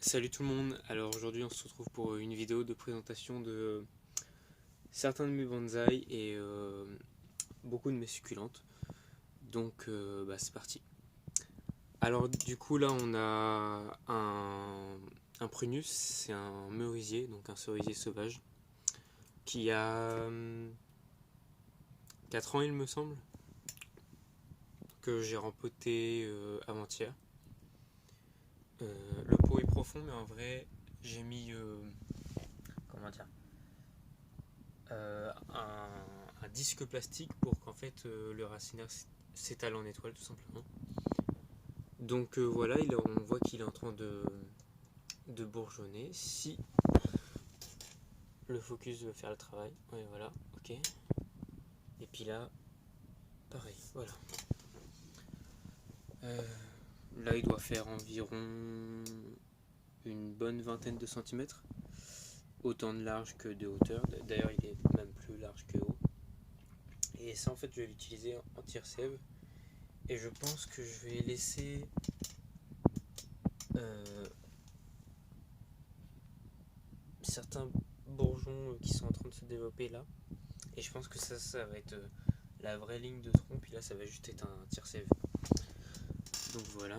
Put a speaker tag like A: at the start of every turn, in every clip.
A: Salut tout le monde, alors aujourd'hui on se retrouve pour une vidéo de présentation de certains de mes bonsaïs et beaucoup de mes succulentes. Donc c'est parti. Alors du coup là on a un prunus, c'est un merisier, donc un cerisier sauvage, qui a 4 ans il me semble, que j'ai rempoté avant-hier. Le pot est profond mais en vrai j'ai mis comment dire un disque plastique pour qu'en fait le racinaire s'étale en étoile tout simplement. Donc voilà, on voit qu'il est en train de bourgeonner. Si le focus veut faire le travail, ouais voilà, ok. Et puis là, pareil, voilà. Euh, Là il doit faire environ une bonne vingtaine de centimètres, autant de large que de hauteur. D'ailleurs il est même plus large que haut. Et ça en fait je vais l'utiliser en tire-sève. Et je pense que je vais laisser euh, certains bourgeons qui sont en train de se développer là. Et je pense que ça va être la vraie ligne de tronc. Puis là, ça va juste être un tire-sève. Donc voilà.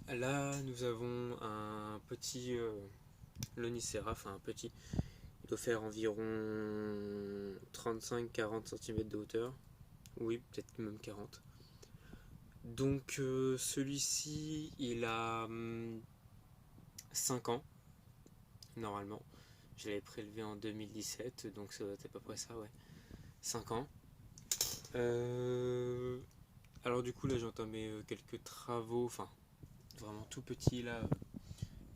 A: Là, nous avons un petit Lonicera, enfin un petit. Il doit faire environ 35-40 cm de hauteur. Oui, peut-être même 40. Donc celui-ci, il a 5 ans, normalement. Je l'avais prélevé en 2017, donc ça doit être à peu près ça, ouais. 5 ans. Euh, alors du coup là j'ai entamé quelques travaux, enfin vraiment tout petit là,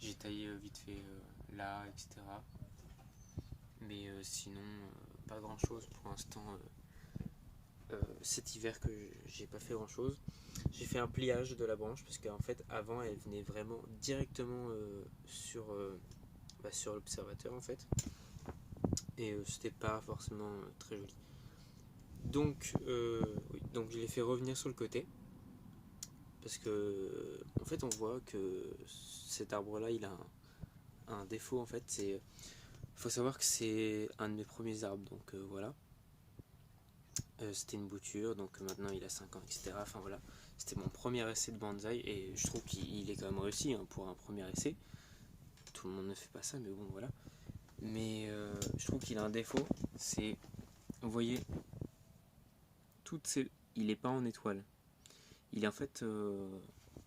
A: j'ai taillé vite fait là, etc. Mais sinon pas grand chose pour l'instant cet hiver que j'ai pas fait grand chose. J'ai fait un pliage de la branche parce qu'en fait avant elle venait vraiment directement sur l'observateur en fait. Et c'était pas forcément très joli. Oui, donc je l'ai fait revenir sur le côté. Parce que en fait on voit que cet arbre là il a un défaut en fait. Il faut savoir que c'est un de mes premiers arbres, donc voilà. C'était une bouture, donc maintenant il a 5 ans, etc. Enfin voilà, c'était mon premier essai de bonsaï et je trouve qu'il est quand même réussi hein, pour un premier essai. Tout le monde ne fait pas ça, mais bon voilà. Mais je trouve qu'il a un défaut, c'est, vous voyez, il est pas en étoile. Il est en fait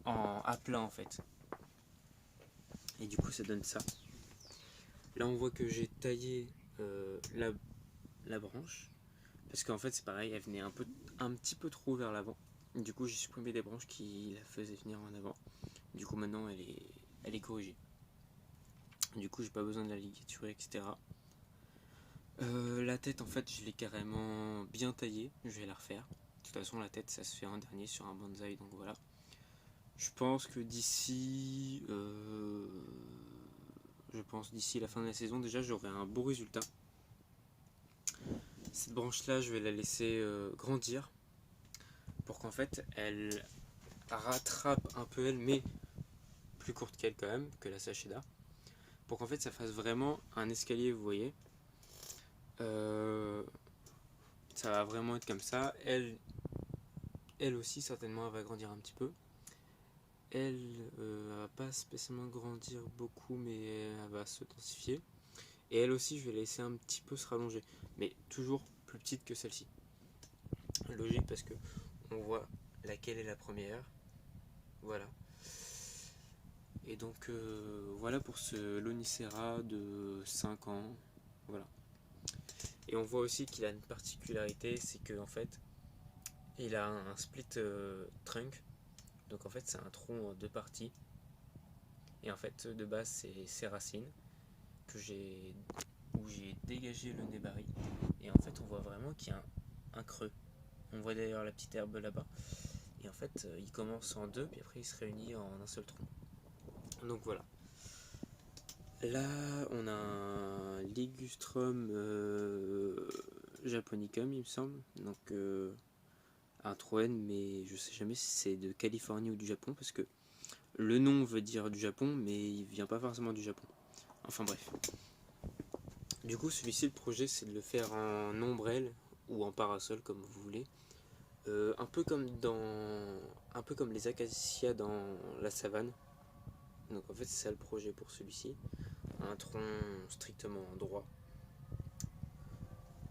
A: en à plat en fait. Et du coup ça donne ça. Là on voit que j'ai taillé la branche. Parce qu'en fait c'est pareil, elle venait un petit peu trop vers l'avant. Du coup j'ai supprimé des branches qui la faisaient venir en avant. Du coup maintenant elle est corrigée. Du coup j'ai pas besoin de la ligaturer, etc. La tête en fait je l'ai carrément bien taillée. Je vais la refaire. De toute façon la tête ça se fait en dernier sur un bonsaï, donc voilà. Je pense que d'ici la fin de la saison déjà j'aurai un beau résultat. Cette branche là je vais la laisser grandir pour qu'en fait elle rattrape un peu elle, mais plus courte qu'elle quand même, que la Sacheda, pour qu'en fait ça fasse vraiment un escalier, vous voyez. Euh, Ça va vraiment être comme ça. Elle aussi certainement elle va grandir un petit peu. Elle va pas spécialement grandir beaucoup, mais elle va se densifier. Et elle aussi je vais la laisser un petit peu se rallonger, mais toujours plus petite que celle-ci. Logique parce que on voit laquelle est la première. Voilà. Et donc voilà pour ce Lonicera de 5 ans. Voilà. Et on voit aussi qu'il a une particularité, c'est qu'en fait, il a un split trunk. Donc en fait, c'est un tronc en deux parties. Et en fait, de base, c'est ses racines où j'ai dégagé le nébari. Et en fait, on voit vraiment qu'il y a un creux. On voit d'ailleurs la petite herbe là-bas. Et en fait, il commence en deux, puis après, il se réunit en un seul tronc. Donc voilà. Là, on a un Ligustrum japonicum, il me semble. Donc un Troen, mais je sais jamais si c'est de Californie ou du Japon parce que Le nom veut dire du Japon, mais il vient pas forcément du Japon. Enfin bref. Du coup, celui-ci, le projet, c'est de le faire en ombrelle ou en parasol, comme vous voulez. Un peu comme les acacias dans la savane. Donc en fait, c'est ça le projet pour celui-ci. Un tronc strictement droit.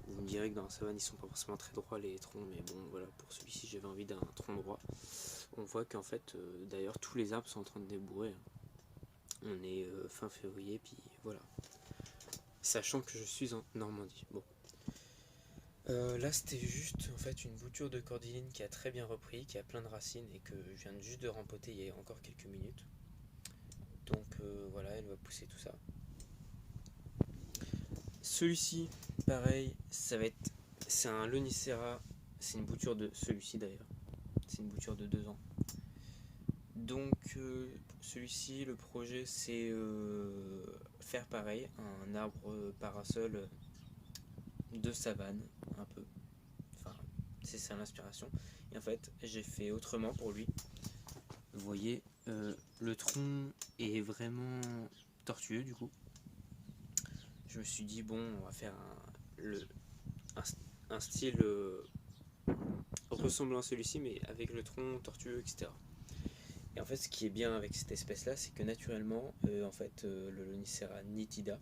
A: Vous me direz que dans la savane, ils sont pas forcément très droits les troncs, mais bon, voilà, pour celui-ci, j'avais envie d'un tronc droit. On voit qu'en fait, d'ailleurs, tous les arbres sont en train de débourrer. On est fin février, puis voilà. Sachant que je suis en Normandie. Bon. Là, c'était juste en fait une bouture de cordyline qui a très bien repris, qui a plein de racines et que je viens juste de rempoter il y a encore quelques minutes. Donc voilà, elle va pousser tout ça. Celui-ci, pareil, ça va être. C'est un Lonicera. C'est une bouture de celui-ci d'ailleurs. C'est une bouture de 2 ans. Donc celui-ci, le projet, c'est faire pareil, un arbre parasol de savane, un peu. Enfin, c'est ça l'inspiration. Et en fait, j'ai fait autrement pour lui. Vous voyez, le tronc est vraiment tortueux du coup. Je me suis dit, bon, on va faire un style ressemblant à celui-ci, mais avec le tronc tortueux, etc. Et en fait, ce qui est bien avec cette espèce-là, c'est que naturellement, le Lonicera nitida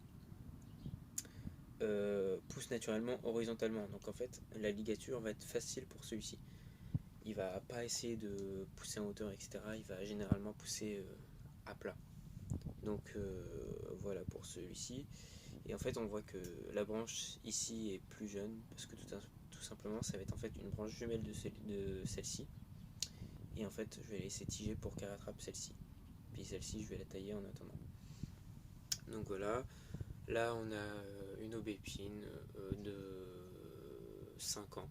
A: pousse naturellement horizontalement. Donc en fait, la ligature va être facile pour celui-ci. Il va pas essayer de pousser en hauteur, etc. Il va généralement pousser à plat. Donc voilà pour celui-ci. Et en fait, on voit que la branche ici est plus jeune parce que tout simplement, ça va être en fait une branche jumelle de celle-ci. Et en fait, je vais la laisser tiger pour qu'elle rattrape celle-ci. Puis celle-ci, je vais la tailler en attendant. Donc voilà. Là, on a une aubépine de 5 ans,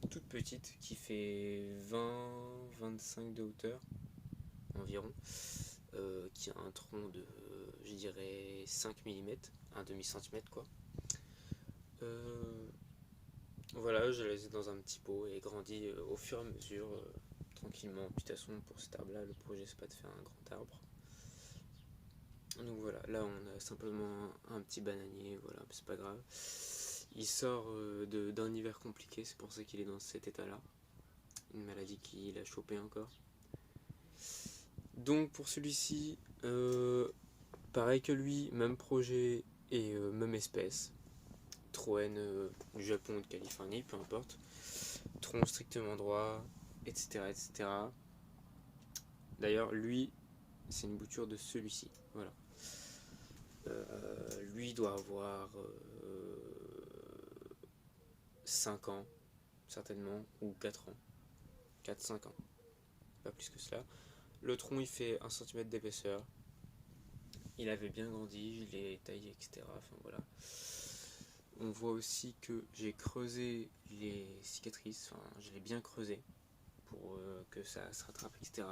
A: toute petite, qui fait 20-25 de hauteur environ, qui a un tronc de, je dirais, 5 mm, un demi-centimètre quoi. Voilà, je la laisse dans un petit pot et grandit au fur et à mesure, tranquillement. De toute façon, pour cet arbre-là, le projet, c'est pas de faire un grand arbre. Donc voilà, là on a simplement un petit bananier, voilà, c'est pas grave. Il sort d'un hiver compliqué, c'est pour ça qu'il est dans cet état-là. Une maladie qu'il a chopé encore. Donc pour celui-ci, pareil que lui, même projet et même espèce. Troène du Japon ou de Californie, peu importe. Tronc strictement droit, etc. etc. D'ailleurs, lui, c'est une bouture de celui-ci. Voilà. Lui doit avoir 5 ans, certainement, ou 4 ans. 4-5 ans, pas plus que cela. Le tronc, il fait 1 cm d'épaisseur. Il avait bien grandi, je l'ai taillé, etc. Enfin voilà. On voit aussi que j'ai creusé les cicatrices, enfin je l'ai bien creusé pour que ça se rattrape, etc.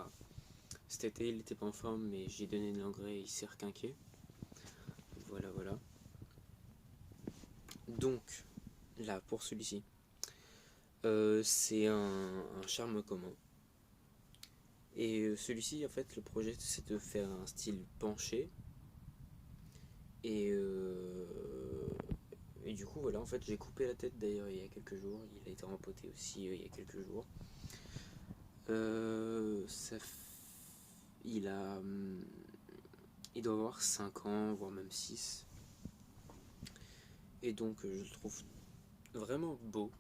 A: Cet été, il n'était pas en forme, mais j'ai donné de l'engrais et il s'est requinqué. Voilà, voilà. Donc, là, pour celui-ci, c'est un charme commun. Et celui-ci, en fait, le projet, c'est de faire un style penché. Et, et du coup, voilà, en fait, j'ai coupé la tête d'ailleurs il y a quelques jours. Il a été rempoté aussi il y a quelques jours. Il a, il doit avoir 5 ans, voire même 6. Et donc, je le trouve vraiment beau.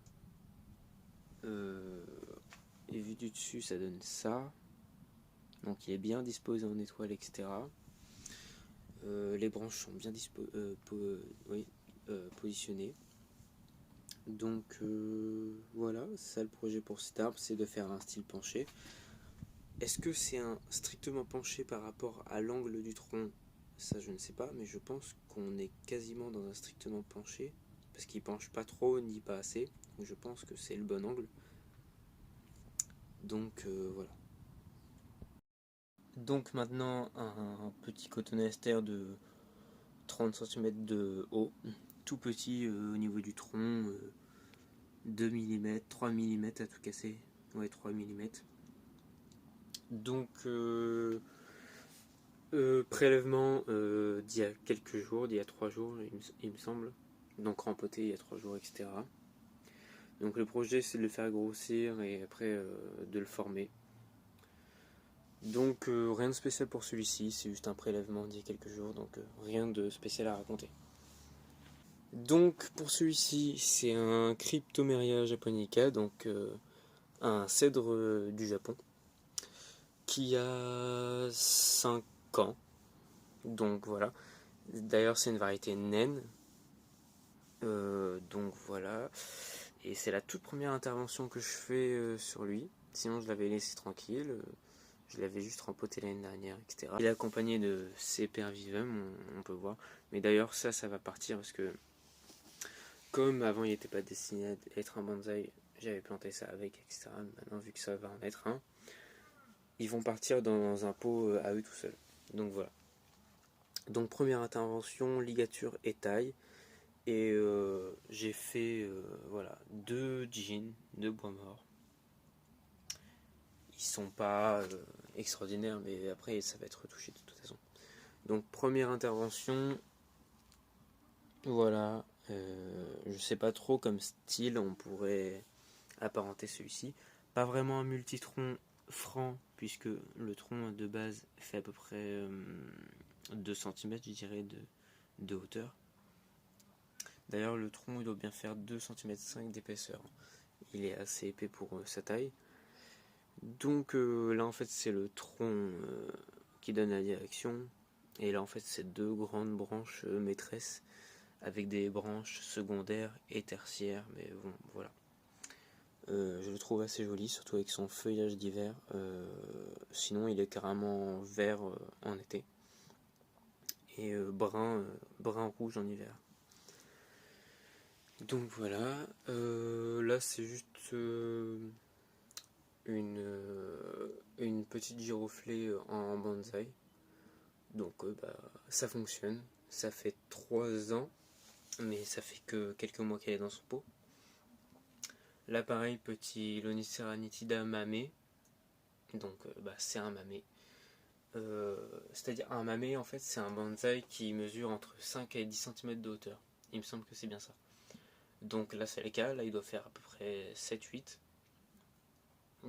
A: Et vu du dessus, ça donne ça. Donc, il est bien disposé en étoile, etc. Les branches sont bien positionnées. Donc voilà, c'est ça le projet pour cet arbre, c'est de faire un style penché. Est-ce que c'est un strictement penché par rapport à l'angle du tronc? Ça je ne sais pas, mais je pense qu'on est quasiment dans un strictement penché, parce qu'il penche pas trop ni pas assez, donc je pense que c'est le bon angle. Donc voilà. Donc maintenant un petit cotonester de 30 cm de haut, tout petit au niveau du tronc, 2 mm, 3 mm à tout casser, ouais 3 mm. Donc prélèvement d'il y a quelques jours, d'il y a 3 jours il me semble, donc rempoté il y a 3 jours, etc. Donc le projet c'est de le faire grossir et après de le former. Donc rien de spécial pour celui-ci, c'est juste un prélèvement d'il y a quelques jours, donc rien de spécial à raconter. Donc pour celui-ci, c'est un Cryptomeria japonica, donc un cèdre du Japon, qui a 5 ans. Donc voilà. D'ailleurs c'est une variété naine. Donc voilà. Et c'est la toute première intervention que je fais sur lui. Sinon je l'avais laissé tranquille. Je l'avais juste rempoté l'année dernière, etc. Il est accompagné de CPR Vivum, on peut voir. Mais d'ailleurs ça va partir parce que comme avant il n'était pas destiné à être un bonsaï, j'avais planté ça avec, etc. Maintenant vu que ça va en être un, ils vont partir dans un pot à eux tout seuls. Donc voilà. Donc première intervention, ligature et taille. Et j'ai fait voilà, 2 jeans, 2 bois morts. Ils sont pas extraordinaires, mais après ça va être retouché de toute façon. Donc première intervention, voilà. Je sais pas trop comme style on pourrait apparenter celui-ci. Pas vraiment un multitron franc, puisque le tronc de base fait à peu près 2 cm, je dirais, de hauteur. D'ailleurs, le tronc il doit bien faire 2,5 cm d'épaisseur. Il est assez épais pour sa taille. Donc là, en fait, c'est le tronc qui donne la direction. Et là, en fait, c'est 2 grandes branches maîtresses avec des branches secondaires et tertiaires. Mais bon, voilà. Je le trouve assez joli, surtout avec son feuillage d'hiver. Sinon, il est carrément vert en été et brun rouge en hiver. Donc voilà. Là, c'est juste une petite giroflée en bonsaï. Donc ça fonctionne. Ça fait 3 ans, mais ça fait que quelques mois qu'elle est dans son pot. Là pareil, petit Lonicera nitida mamé. Donc c'est un mamé. C'est-à-dire un mamé en fait c'est un bonsaï qui mesure entre 5 et 10 cm de hauteur. Il me semble que c'est bien ça. Donc là c'est le cas, là il doit faire à peu près 7-8.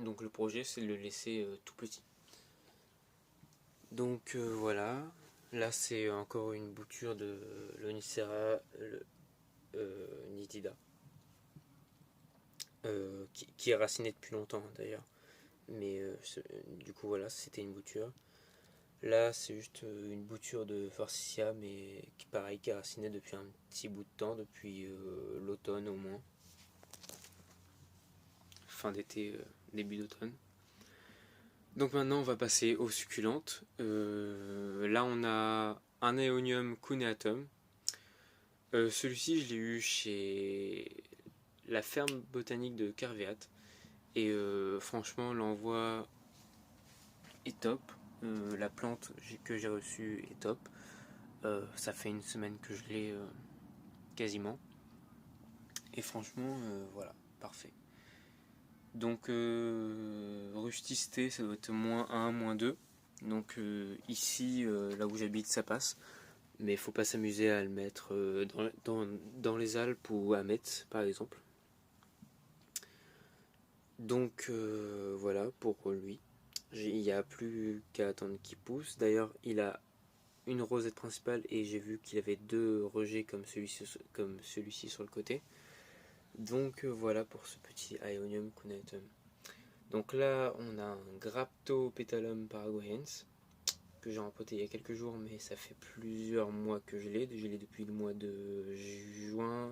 A: Donc le projet c'est de le laisser tout petit. Donc voilà, là c'est encore une bouture de Lonicera nitida. Qui est raciné depuis longtemps d'ailleurs. Mais du coup voilà, c'était une bouture. Là c'est juste une bouture de Forsythia, mais qui pareil qui est racinée depuis un petit bout de temps, depuis l'automne au moins. Fin d'été, début d'automne. Donc maintenant on va passer aux succulentes. Là on a un Aeonium cuneatum. Celui-ci je l'ai eu chez la ferme botanique de Carveat. Et franchement l'envoi est top. La plante que j'ai reçue est top. Ça fait une semaine que je l'ai quasiment. Et franchement, voilà, parfait. Donc, rusticité, ça doit être -1, -2. Donc, ici, là où j'habite, ça passe. Mais il faut pas s'amuser à le mettre dans les Alpes ou à Metz, par exemple. Donc, voilà pour lui. Il n'y a plus qu'à attendre qu'il pousse. D'ailleurs, il a une rosette principale et j'ai vu qu'il avait 2 rejets comme celui-ci sur le côté. Donc voilà pour ce petit Aeonium cuneatum. Donc là on a un Graptopetalum paraguayens que j'ai rempoté il y a quelques jours, mais ça fait plusieurs mois que je l'ai depuis le mois de juin.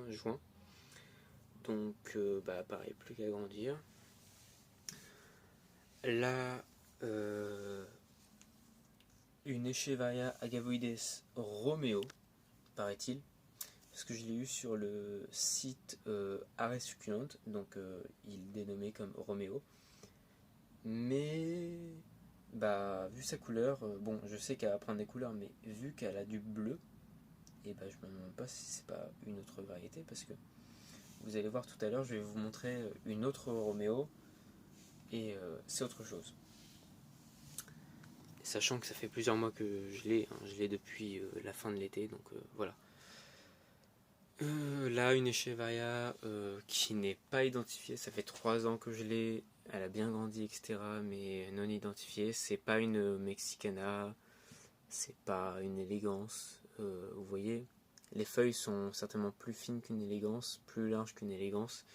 A: Donc pareil, plus qu'à grandir. Là une Echeveria agavoides Romeo, paraît-il, parce que je l'ai eu sur le site Arrêt Succulente, donc il est dénommé comme Roméo. Mais vu sa couleur, bon je sais qu'elle va prendre des couleurs, mais vu qu'elle a du bleu, et je me demande pas si c'est pas une autre variété, parce que vous allez voir tout à l'heure, je vais vous montrer une autre Roméo, et c'est autre chose. sachant que ça fait plusieurs mois que je l'ai, hein, je l'ai depuis la fin de l'été, donc voilà. Là, une Echeveria qui n'est pas identifiée, ça fait 3 ans que je l'ai, elle a bien grandi, etc., mais non identifiée. C'est pas une Mexicana, c'est pas une élégance. Vous voyez, les feuilles sont certainement plus fines qu'une élégance, plus larges qu'une élégance.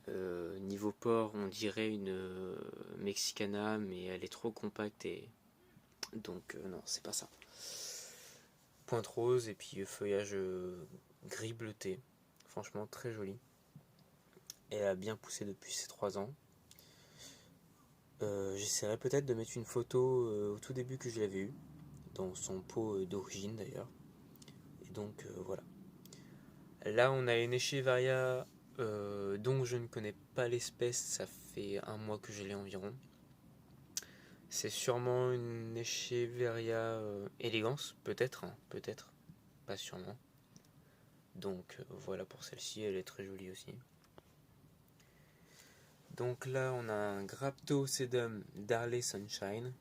A: Niveau port, on dirait une Mexicana, mais elle est trop compacte et donc non, c'est pas ça. Pointe rose et puis feuillage gris bleuté, franchement très joli. Elle a bien poussé depuis ces 3 ans. J'essaierai peut-être de mettre une photo au tout début que je l'avais eue, dans son pot d'origine d'ailleurs. Et donc voilà. Là on a une Echeveria dont je ne connais pas l'espèce, ça fait 1 mois que je l'ai environ. C'est sûrement une Echeveria elegans, peut-être, hein, peut-être, pas sûrement. Donc voilà pour celle-ci, elle est très jolie aussi. Donc là on a un Graptosedum Darley Sunshine,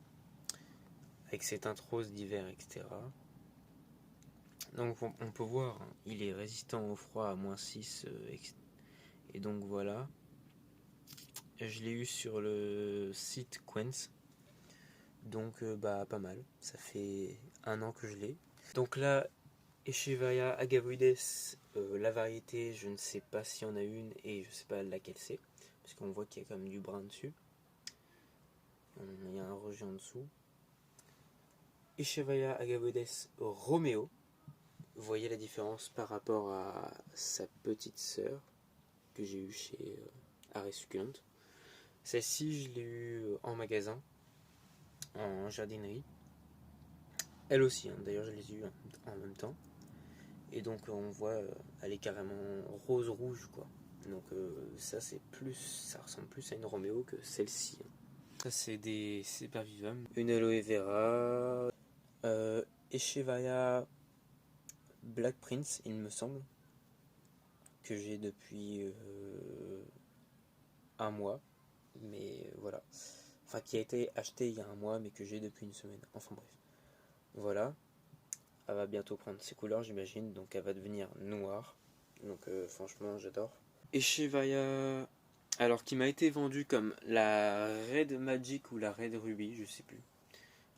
A: avec ses teintes roses d'hiver, etc. Donc on peut voir, hein, il est résistant au froid à -6, et donc voilà. Je l'ai eu sur le site Quens, donc bah pas mal, ça fait 1 an que je l'ai. Donc là, Echeveria agavoides, la variété, je ne sais pas s'il y en a une et je sais pas laquelle c'est, parce qu'on voit qu'il y a quand même du brun dessus. Il y a un rejet en dessous. Echeveria agavoides Romeo. Vous voyez la différence par rapport à sa petite sœur que j'ai eue chez Arrêt Succulente. Celle-ci, je l'ai eue en magasin, en jardinerie. Elle aussi, hein, d'ailleurs, je les ai eues en même temps. Et donc, on voit, elle est carrément rose-rouge, quoi. Donc, ça, ça ressemble plus à une Roméo que celle-ci. Ça, c'est des Supervivum. Une aloe vera. Echeveria Black Prince, il me semble, que j'ai depuis 1 mois, mais voilà. Enfin, qui a été acheté il y a 1 mois, mais que j'ai depuis 1 semaine. Enfin bref. Voilà. Elle va bientôt prendre ses couleurs, j'imagine, donc elle va devenir noire. Donc franchement, j'adore. Echeveria, alors qui m'a été vendue comme la Red Magic ou la Red Ruby, je sais plus.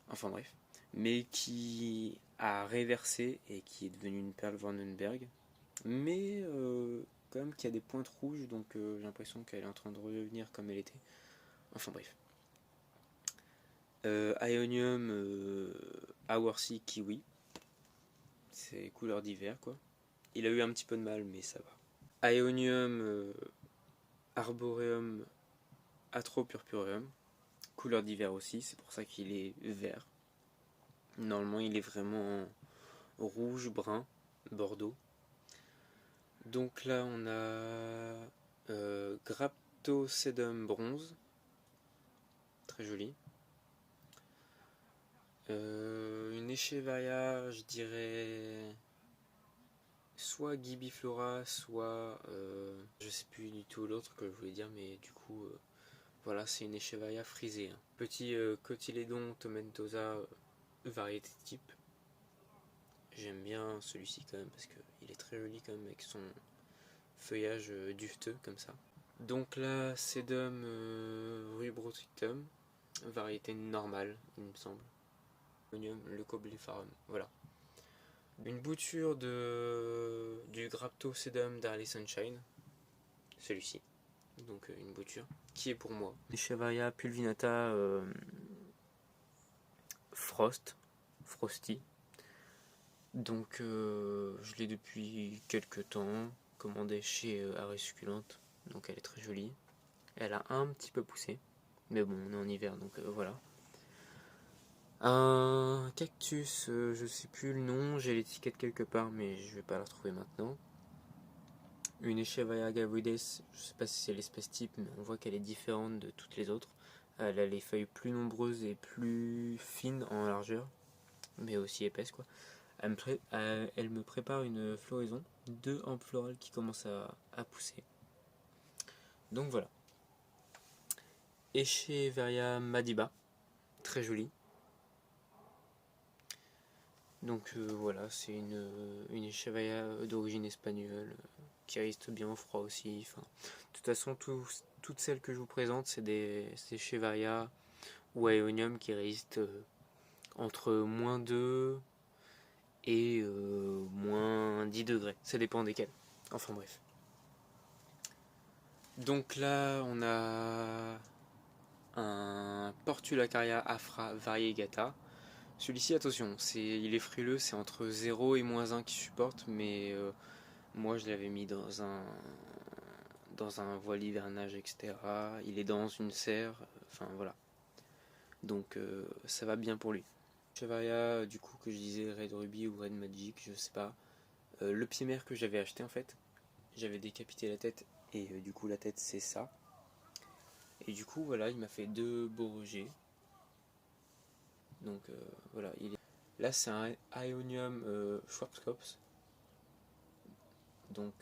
A: Enfin bref. Mais qui a réversé et qui est devenue une perle Vandenberg. Mais quand même qui a des pointes rouges, donc j'ai l'impression qu'elle est en train de redevenir comme elle était. Enfin bref. Ionium Hoursi Kiwi. C'est couleur d'hiver quoi. Il a eu un petit peu de mal mais ça va. Ionium Arboreum Atropurpureum. Couleur d'hiver aussi, c'est pour ça qu'il est vert. Normalement il est vraiment rouge, brun, bordeaux. Donc là on a Graptosedum bronze. Très joli. Une Echeveria, je dirais soit Gibiflora, soit je sais plus du tout l'autre que je voulais dire, mais du coup voilà, c'est une Echeveria frisée. Hein. Petit Cotylédon tomentosa variété type. J'aime bien celui-ci quand même parce qu'il est très joli quand même avec son feuillage duveteux comme ça. Donc là, Sedum rubrotrichtum, variété normale, il me semble. Le Coblepharum, voilà. Une bouture du Graptosedum Darley Sunshine, celui-ci. Donc une bouture qui est pour moi. Echeveria pulvinata Frosty. Donc je l'ai depuis quelques temps, commandé chez Arrêt Succulente. Donc elle est très jolie. Elle a un petit peu poussé, mais bon, on est en hiver, donc voilà. Un cactus, je sais plus le nom, j'ai l'étiquette quelque part, mais je vais pas la retrouver maintenant. Une Echeveria agavoides, je sais pas si c'est l'espèce type, mais on voit qu'elle est différente de toutes les autres. Elle a les feuilles plus nombreuses et plus fines en largeur, mais aussi épaisses quoi. Elle me prépare une floraison, 2 hampes florales qui commencent à pousser. Donc voilà. Echeveria Madiba, très jolie. Donc voilà, c'est une Echeveria d'origine espagnole qui résiste bien au froid aussi. Enfin, de toute façon, toutes celles que je vous présente, c'est des Echeveria ou Aeonium qui résistent entre -2 et -10 degrés. Ça dépend desquels. Enfin bref. Donc là, on a un Portulacaria afra variegata. Celui-ci, attention, il est frileux, c'est entre 0 et -1 qui supporte, mais moi je l'avais mis dans un voile hivernage, etc. Il est dans une serre, enfin voilà. Donc ça va bien pour lui. Chevaria, du coup, que je disais Red Ruby ou Red Magic, je sais pas. Le pied mère que j'avais acheté en fait, j'avais décapité la tête et du coup la tête c'est ça. Et du coup voilà, il m'a fait 2 beaux rejets. Donc voilà, là c'est un Aeonium Schwarzkopf. Donc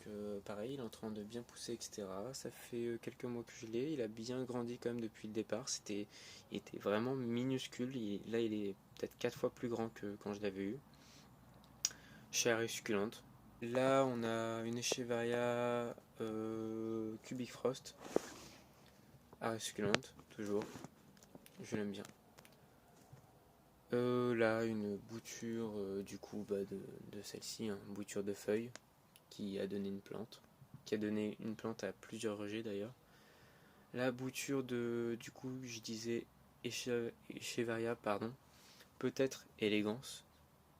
A: pareil, il est en train de bien pousser, etc. Ça fait quelques mois que je l'ai. Il a bien grandi quand même depuis le départ. Il était vraiment minuscule. Là il est peut-être 4 fois plus grand que quand je l'avais eu. Chair et succulente. Là on a une Echeveria Cubic Frost. Succulente, toujours. Je l'aime bien. Là une bouture du coup de celle-ci, hein, une bouture de feuilles qui a donné une plante. Qui a donné une plante à plusieurs rejets d'ailleurs. La bouture du coup, je disais Echeveria, pardon, peut-être élégance,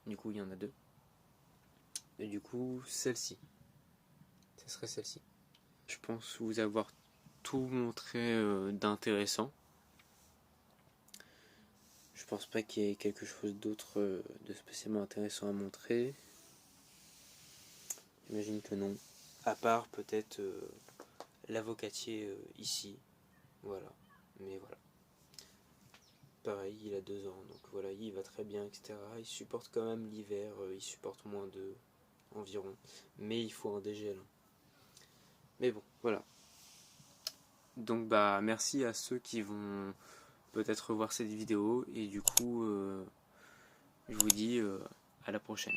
A: du coup il y en a 2. Et du coup, celle-ci, ce serait celle-ci. Je pense vous avoir tout montré d'intéressant. Je pense pas qu'il y ait quelque chose d'autre de spécialement intéressant à montrer. J'imagine que non. À part peut-être l'avocatier ici. Voilà. Mais voilà. Pareil, il a 2 ans, donc voilà, il va très bien, etc. Il supporte quand même l'hiver, il supporte -2 environ. Mais il faut un dégel. Mais bon, voilà. Donc bah merci à ceux qui vont peut-être voir cette vidéo. Et du coup, je vous dis à la prochaine.